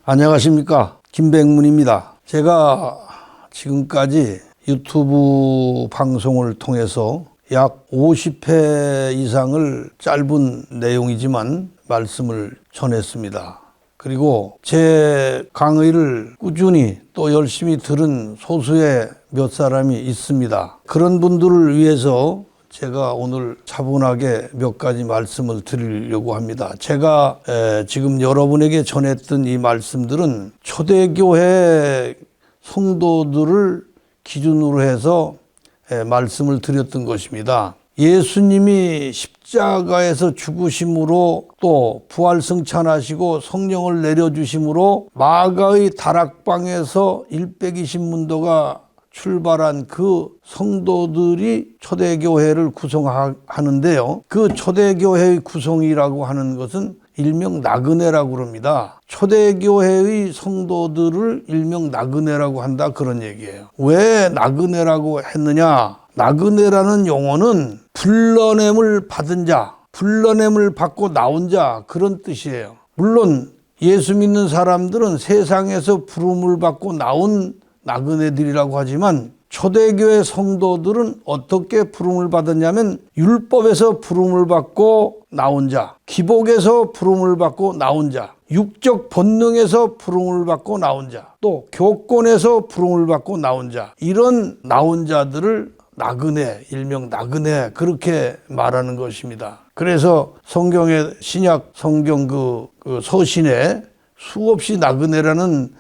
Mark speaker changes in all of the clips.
Speaker 1: 안녕하십니까, 김백문입니다. 제가 지금까지 유튜브 방송을 통해서 약 50회 이상을 짧은 내용이지만 말씀을 전했습니다. 그리고 제 강의를 꾸준히 또 열심히 들은 소수의 몇 사람이 있습니다. 그런 분들을 위해서 제가 오늘 차분하게 몇 가지 말씀을 드리려고 합니다. 제가 지금 여러분에게 전했던 이 말씀들은 초대교회 성도들을 기준으로 해서 말씀을 드렸던 것입니다. 예수님이 십자가에서 죽으심으로 또 부활승천하시고 성령을 내려주심으로 마가의 다락방에서 120문도가 출발한 그 성도들이 초대교회를 구성하는데요. 그 초대교회의 구성이라고 하는 것은 일명 나그네라고 그럽니다. 초대교회의 성도들을 일명 나그네라고 한다, 그런 얘기예요. 왜 나그네라고 했느냐? 나그네라는 용어는 불러냄을 받은 자, 불러냄을 받고 나온 자, 그런 뜻이에요. 물론 예수 믿는 사람들은 세상에서 부름을 받고 나온 나그네들이라고 하지만 초대교회 성도들은 어떻게 부름을 받았냐면 율법에서 부름을 받고 나온 자, 기복에서 부름을 받고 나온 자, 육적 본능에서 부름을 받고 나온 자, 또 교권에서 부름을 받고 나온 자, 이런 나온 자들을 나그네, 일명 나그네, 그렇게 말하는 것입니다. 그래서 성경의 신약 성경 그 서신에 수없이 나그네라는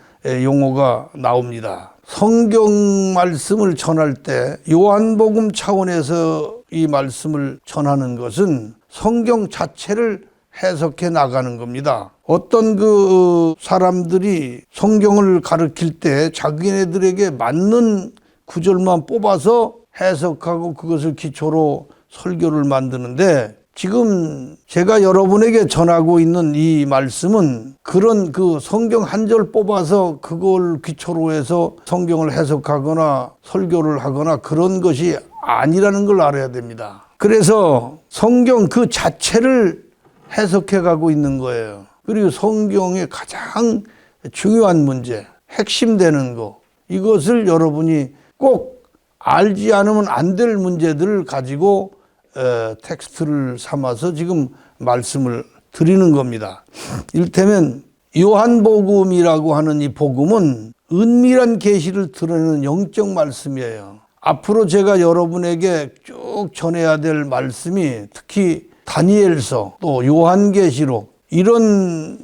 Speaker 1: 용어가 나옵니다. 성경 말씀을 전할 때 요한복음 차원에서 이 말씀을 전하는 것은 성경 자체를 해석해 나가는 겁니다. 어떤 그 사람들이 성경을 가르칠 때 자기네들에게 맞는 구절만 뽑아서 해석하고 그것을 기초로 설교를 만드는데, 지금 제가 여러분에게 전하고 있는 이 말씀은 그런 그 성경 한 절 뽑아서 그걸 기초로 해서 성경을 해석하거나 설교를 하거나 그런 것이 아니라는 걸 알아야 됩니다. 그래서 성경 그 자체를 해석해 가고 있는 거예요. 그리고 성경의 가장 중요한 문제, 핵심되는 거, 이것을 여러분이 꼭 알지 않으면 안 될 문제들을 가지고 텍스트를 삼아서 지금 말씀을 드리는 겁니다. 이를테면 요한복음이라고 하는 이 복음은 은밀한 계시를 드러내는 영적 말씀이에요. 앞으로 제가 여러분에게 쭉 전해야 될 말씀이 특히 다니엘서 또 요한계시록 이런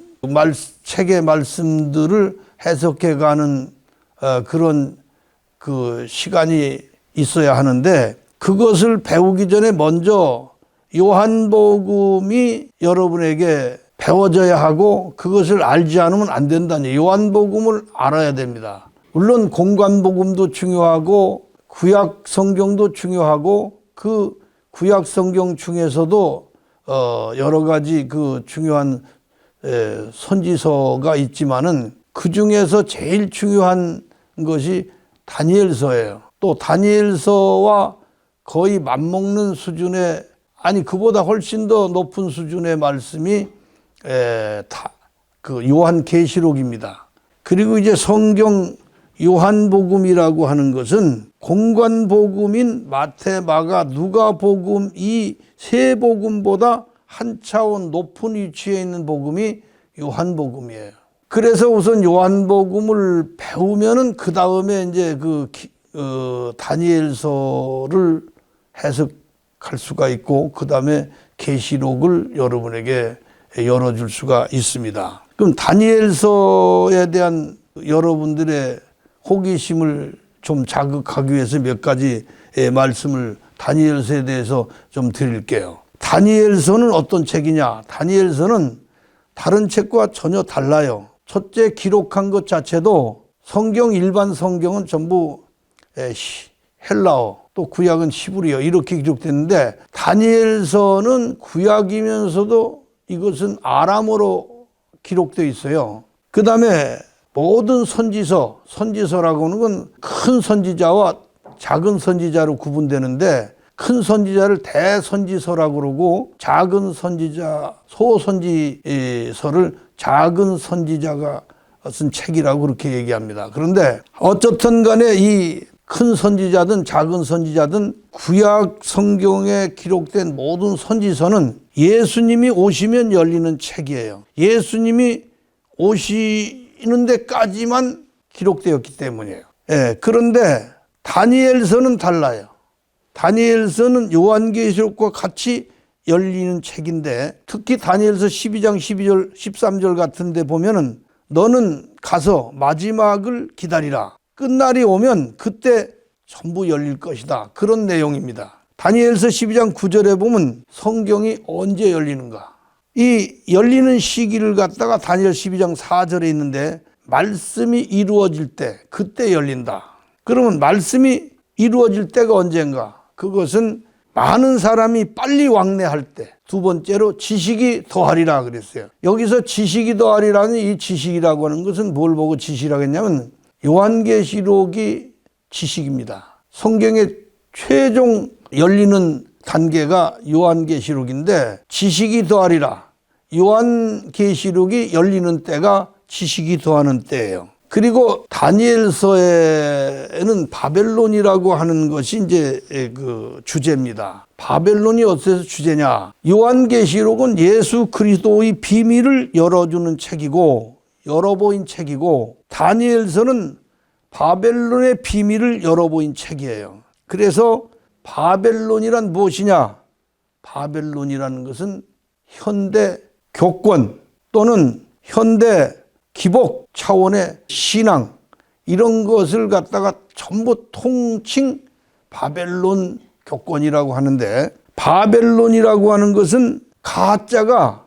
Speaker 1: 책의 말씀들을 해석해가는 그런 그 시간이 있어야 하는데, 그것을 배우기 전에 먼저 요한복음이 여러분에게 배워져야 하고 그것을 알지 않으면 안 된다니, 요한복음을 알아야 됩니다. 물론 공관복음도 중요하고 구약 성경도 중요하고 그 구약 성경 중에서도 여러 가지 그 중요한 선지서가 있지만은 그 중에서 제일 중요한 것이 다니엘서예요. 또 다니엘서와 거의 맞먹는 수준의, 아니 그보다 훨씬 더 높은 수준의 말씀이 그 요한계시록입니다. 그리고 이제 성경 요한복음이라고 하는 것은 공관복음인 마태, 마가, 누가복음 이 세 복음보다 한 차원 높은 위치에 있는 복음이 요한복음이에요. 그래서 우선 요한복음을 배우면은 그 다음에 이제 다니엘서를 해석할 수가 있고 그 다음에 계시록을 여러분에게 열어줄 수가 있습니다. 그럼 다니엘서에 대한 여러분들의 호기심을 좀 자극하기 위해서 몇 가지 말씀을 다니엘서에 대해서 좀 드릴게요. 다니엘서는 어떤 책이냐? 다니엘서는 다른 책과 전혀 달라요. 첫째, 기록한 것 자체도 일반 성경은 전부 헬라어, 또 구약은 히브리어 이렇게 기록됐는데, 다니엘서는 구약이면서도 이것은 아람어로 기록되어 있어요. 그 다음에 모든 선지서라고 하는 건 큰 선지자와 작은 선지자로 구분되는데, 큰 선지자를 대선지서라고 그러고 작은 선지자, 소선지서를 작은 선지자가 쓴 책이라고 그렇게 얘기합니다. 그런데 어쨌든 간에 이 큰 선지자든 작은 선지자든 구약 성경에 기록된 모든 선지서는 예수님이 오시면 열리는 책이에요. 예수님이 오시는 데까지만 기록되었기 때문이에요. 예, 그런데 다니엘서는 달라요. 다니엘서는 요한계시록과 같이 열리는 책인데, 특히 다니엘서 12장 12절 13절 같은 데 보면은 너는 가서 마지막을 기다리라. 끝날이 오면 그때 전부 열릴 것이다. 그런 내용입니다. 다니엘서 12장 9절에 보면 성경이 언제 열리는가? 이 열리는 시기를 갖다가 다니엘 12장 4절에 있는데 말씀이 이루어질 때 그때 열린다. 그러면 말씀이 이루어질 때가 언젠가? 그것은 많은 사람이 빨리 왕래할 때, 두 번째로 지식이 더하리라 그랬어요. 여기서 지식이 더하리라는 이 지식이라고 하는 것은 뭘 보고 지식이라고 했냐면 요한계시록이 지식입니다. 성경의 최종 열리는 단계가 요한계시록인데 지식이 더하리라. 요한계시록이 열리는 때가 지식이 더하는 때예요. 그리고 다니엘서에는 바벨론이라고 하는 것이 이제 그 주제입니다. 바벨론이 어째서 주제냐? 요한계시록은 예수 그리스도의 비밀을 열어주는 책이고 열어보인 책이고, 다니엘서는 바벨론의 비밀을 열어보인 책이에요. 그래서 바벨론이란 무엇이냐? 바벨론이라는 것은 현대 교권 또는 현대 기복 차원의 신앙, 이런 것을 갖다가 전부 통칭 바벨론 교권이라고 하는데, 바벨론이라고 하는 것은 가짜가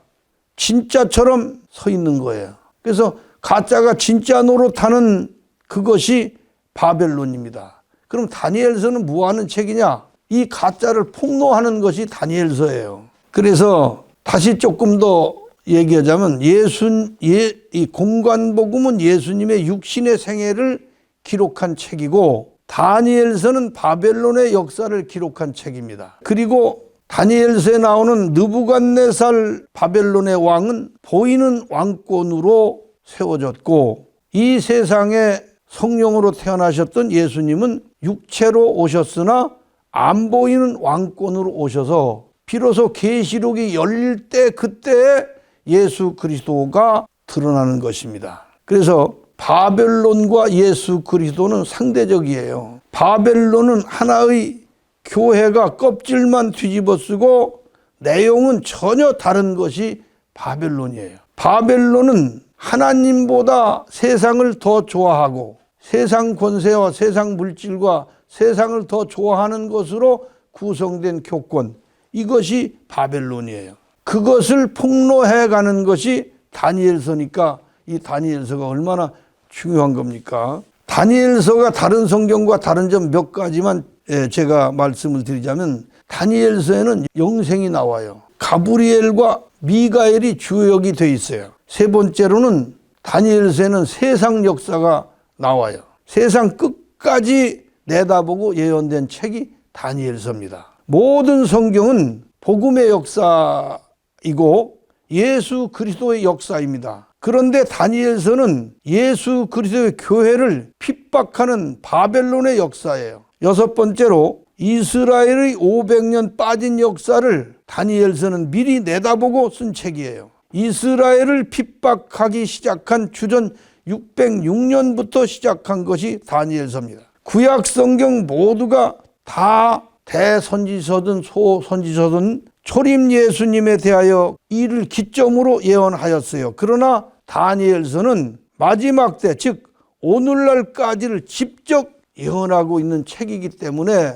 Speaker 1: 진짜처럼 서 있는 거예요. 그래서 가짜가 진짜 노릇하는 그것이 바벨론입니다. 그럼 다니엘서는 뭐 하는 책이냐? 이 가짜를 폭로하는 것이 다니엘서예요. 그래서 다시 조금 더 얘기하자면 이 공관복음은 예수님의 육신의 생애를 기록한 책이고, 다니엘서는 바벨론의 역사를 기록한 책입니다. 그리고 다니엘서에 나오는 느부갓네살 바벨론의 왕은 보이는 왕권으로 세워졌고, 이 세상에 성령으로 태어나셨던 예수님은 육체로 오셨으나 안 보이는 왕권으로 오셔서 비로소 계시록이 열릴 때 그때 예수 그리스도가 드러나는 것입니다. 그래서 바벨론과 예수 그리스도는 상대적이에요. 바벨론은 하나의 교회가 껍질만 뒤집어 쓰고 내용은 전혀 다른 것이 바벨론이에요. 바벨론은 하나님보다 세상을 더 좋아하고 세상 권세와 세상 물질과 세상을 더 좋아하는 것으로 구성된 교권, 이것이 바벨론이에요. 그것을 폭로해 가는 것이 다니엘서니까 이 다니엘서가 얼마나 중요한 겁니까? 다니엘서가 다른 성경과 다른 점 몇 가지만 제가 말씀을 드리자면, 다니엘서에는 영생이 나와요. 가브리엘과 미가엘이 주역이 돼 있어요. 세 번째로는 다니엘서에는 세상 역사가 나와요. 세상 끝까지 내다보고 예언된 책이 다니엘서입니다. 모든 성경은 복음의 역사이고 예수 그리스도의 역사입니다. 그런데 다니엘서는 예수 그리스도의 교회를 핍박하는 바벨론의 역사예요. 여섯 번째로 이스라엘의 500년 빠진 역사를 다니엘서는 미리 내다보고 쓴 책이에요. 이스라엘을 핍박하기 시작한 주전 606년부터 시작한 것이 다니엘서입니다. 구약 성경 모두가 다 대선지서든 소선지서든 초림 예수님에 대하여 이를 기점으로 예언하였어요. 그러나 다니엘서는 마지막 때, 즉 오늘날까지를 직접 예언하고 있는 책이기 때문에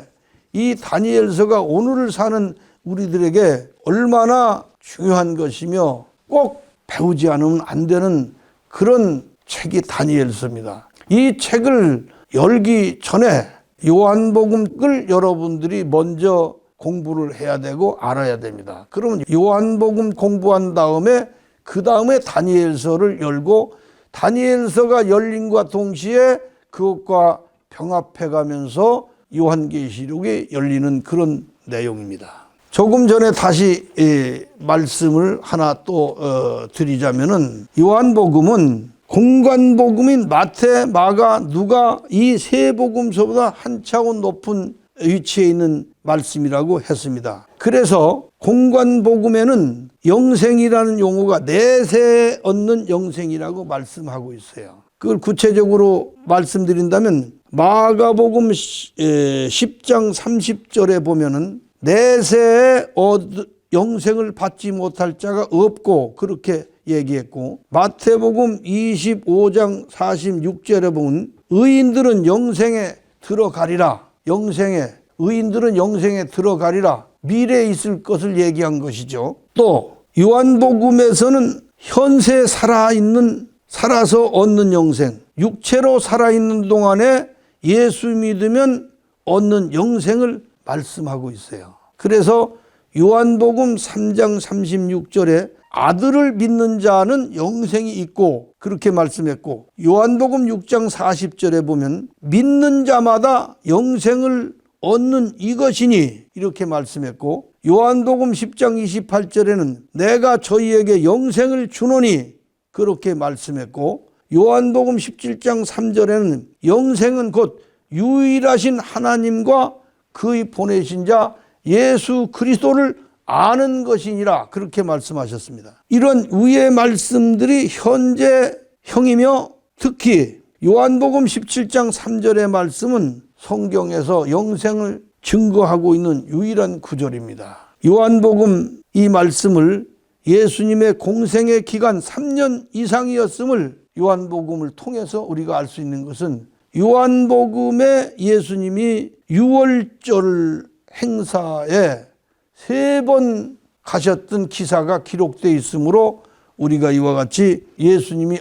Speaker 1: 이 다니엘서가 오늘을 사는 우리들에게 얼마나 중요한 것이며 꼭 배우지 않으면 안 되는 그런 책이 다니엘서입니다. 이 책을 열기 전에 요한복음을 여러분들이 먼저 공부를 해야 되고 알아야 됩니다. 그러면 요한복음 공부한 다음에 그 다음에 다니엘서를 열고, 다니엘서가 열림과 동시에 그것과 병합해 가면서 요한계시록이 열리는 그런 내용입니다. 조금 전에 다시 말씀을 하나 또 드리자면은, 요한복음은 공관복음인 마태, 마가, 누가 이 세 복음서보다 한 차원 높은 위치에 있는 말씀이라고 했습니다. 그래서 공관복음에는 영생이라는 용어가 내세에 얻는 영생이라고 말씀하고 있어요. 그걸 구체적으로 말씀드린다면 마가복음 10장 30절에 보면은 내세에 영생을 받지 못할 자가 없고 그렇게 얘기했고, 마태복음 25장 46절에 보면 의인들은 영생에 들어가리라, 의인들은 영생에 들어가리라, 미래에 있을 것을 얘기한 것이죠. 또 요한복음에서는 현세 살아서 얻는 영생, 육체로 살아있는 동안에 예수 믿으면 얻는 영생을 말씀하고 있어요. 그래서 요한복음 3장 36절에 아들을 믿는 자는 영생이 있고 그렇게 말씀했고, 요한복음 6장 40절에 보면 믿는 자마다 영생을 얻는 이것이니 이렇게 말씀했고, 요한복음 10장 28절에는 내가 저희에게 영생을 주노니 그렇게 말씀했고, 요한복음 17장 3절에는 영생은 곧 유일하신 하나님과 그의 보내신 자 예수 그리스도를 아는 것이니라 그렇게 말씀하셨습니다. 이런 위의 말씀들이 현재형이며 특히 요한복음 17장 3절의 말씀은 성경에서 영생을 증거하고 있는 유일한 구절입니다. 요한복음 이 말씀을 예수님의 공생의 기간 3년 이상이었음을 요한복음을 통해서 우리가 알 수 있는 것은 요한복음에 예수님이 유월절 행사에 3번 가셨던 기사가 기록되어 있으므로 우리가 이와 같이 예수님이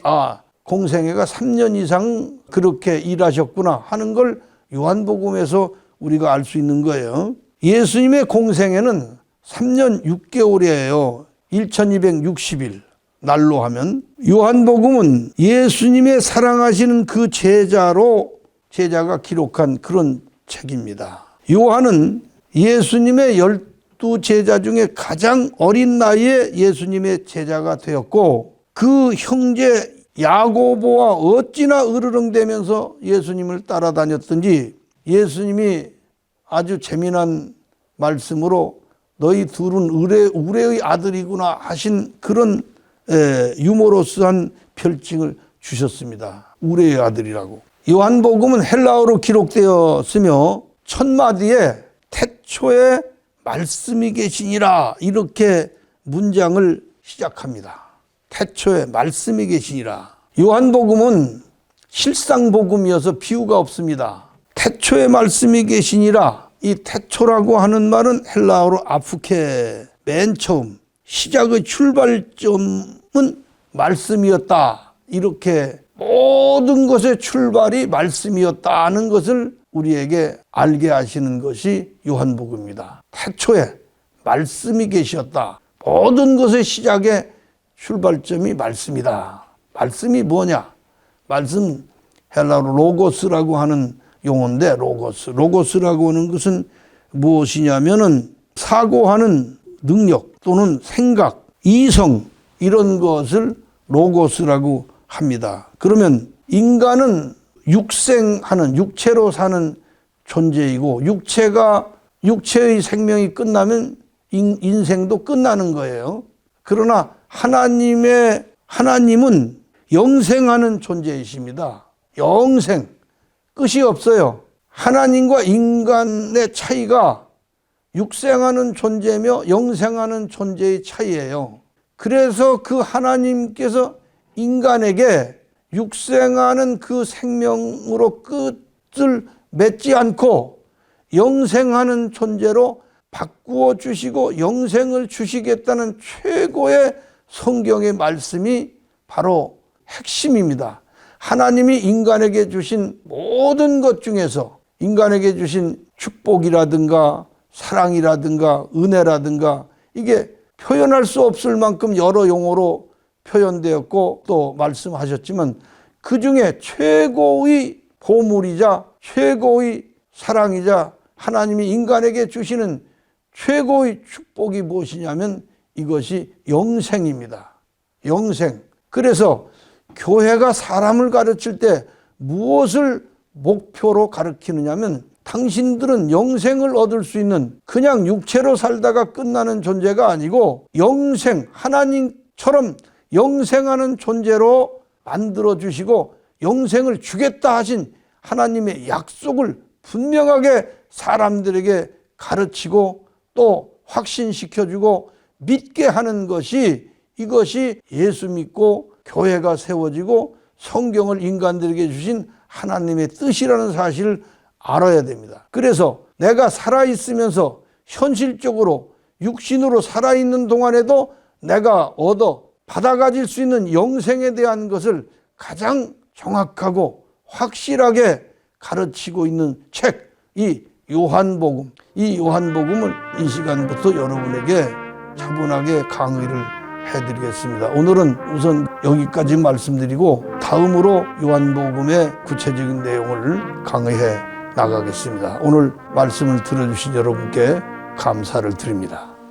Speaker 1: 공생애가 3년 이상 그렇게 일하셨구나 하는 걸 요한복음에서 우리가 알 수 있는 거예요. 예수님의 공생애는 3년 6개월이에요. 1260일 날로 하면, 요한복음은 예수님의 사랑하시는 그 제자가 기록한 그런 책입니다. 요한은 예수님의 12제자 중에 가장 어린 나이에 예수님의 제자가 되었고, 그 형제 야고보와 어찌나 으르렁대면서 예수님을 따라다녔던지 예수님이 아주 재미난 말씀으로 너희 둘은 우레의 아들이구나 하신 그런 유머러스한 별칭을 주셨습니다. 우레의 아들이라고. 요한복음은 헬라어로 기록되었으며 첫 마디에 태초에 말씀이 계시니라 이렇게 문장을 시작합니다. 태초에 말씀이 계시니라. 요한복음은 실상복음이어서 비유가 없습니다. 태초에 말씀이 계시니라. 이 태초라고 하는 말은 헬라어로 아프케, 맨 처음 시작의 출발점은 말씀이었다. 이렇게 모든 것의 출발이 말씀이었다는 것을 우리에게 알게 하시는 것이 요한복음입니다. 태초에 말씀이 계셨다. 모든 것의 시작의 출발점이 말씀이다. 말씀이 뭐냐? 말씀 헬라어로 로고스라고 하는 용어인데, 로고스라고 하는 것은 무엇이냐면은 사고하는 능력 또는 생각, 이성 이런 것을 로고스라고 합니다. 그러면 인간은 육체로 사는 존재이고, 육체의 생명이 끝나면 인생도 끝나는 거예요. 그러나 하나님은 영생하는 존재이십니다. 영생, 끝이 없어요. 하나님과 인간의 차이가 육생하는 존재며 영생하는 존재의 차이예요. 그래서 그 하나님께서 인간에게 육생하는 그 생명으로 끝을 맺지 않고 영생하는 존재로 바꾸어 주시고 영생을 주시겠다는 최고의 성경의 말씀이 바로 핵심입니다. 하나님이 인간에게 주신 모든 것 중에서 인간에게 주신 축복이라든가 사랑이라든가 은혜라든가 이게 표현할 수 없을 만큼 여러 용어로 표현되었고 또 말씀하셨지만 그 중에 최고의 보물이자 최고의 사랑이자 하나님이 인간에게 주시는 최고의 축복이 무엇이냐면 이것이 영생입니다. 영생. 그래서 교회가 사람을 가르칠 때 무엇을 목표로 가르치느냐면 당신들은 영생을 얻을 수 있는 그냥 육체로 살다가 끝나는 존재가 아니고 영생, 하나님처럼 영생하는 존재로 만들어주시고 영생을 주겠다 하신 하나님의 약속을 분명하게 사람들에게 가르치고 또 확신시켜주고 믿게 하는 것이, 이것이 예수 믿고 교회가 세워지고 성경을 인간들에게 주신 하나님의 뜻이라는 사실을 알아야 됩니다. 그래서 내가 살아있으면서 현실적으로 육신으로 살아있는 동안에도 내가 얻어 받아가질 수 있는 영생에 대한 것을 가장 정확하고 확실하게 가르치고 있는 책, 이 요한복음. 이 요한복음을 이 시간부터 여러분에게 차분하게 강의를 해드리겠습니다. 오늘은 우선 여기까지 말씀드리고 다음으로 요한복음의 구체적인 내용을 강의해 나가겠습니다. 오늘 말씀을 들어주신 여러분께 감사를 드립니다.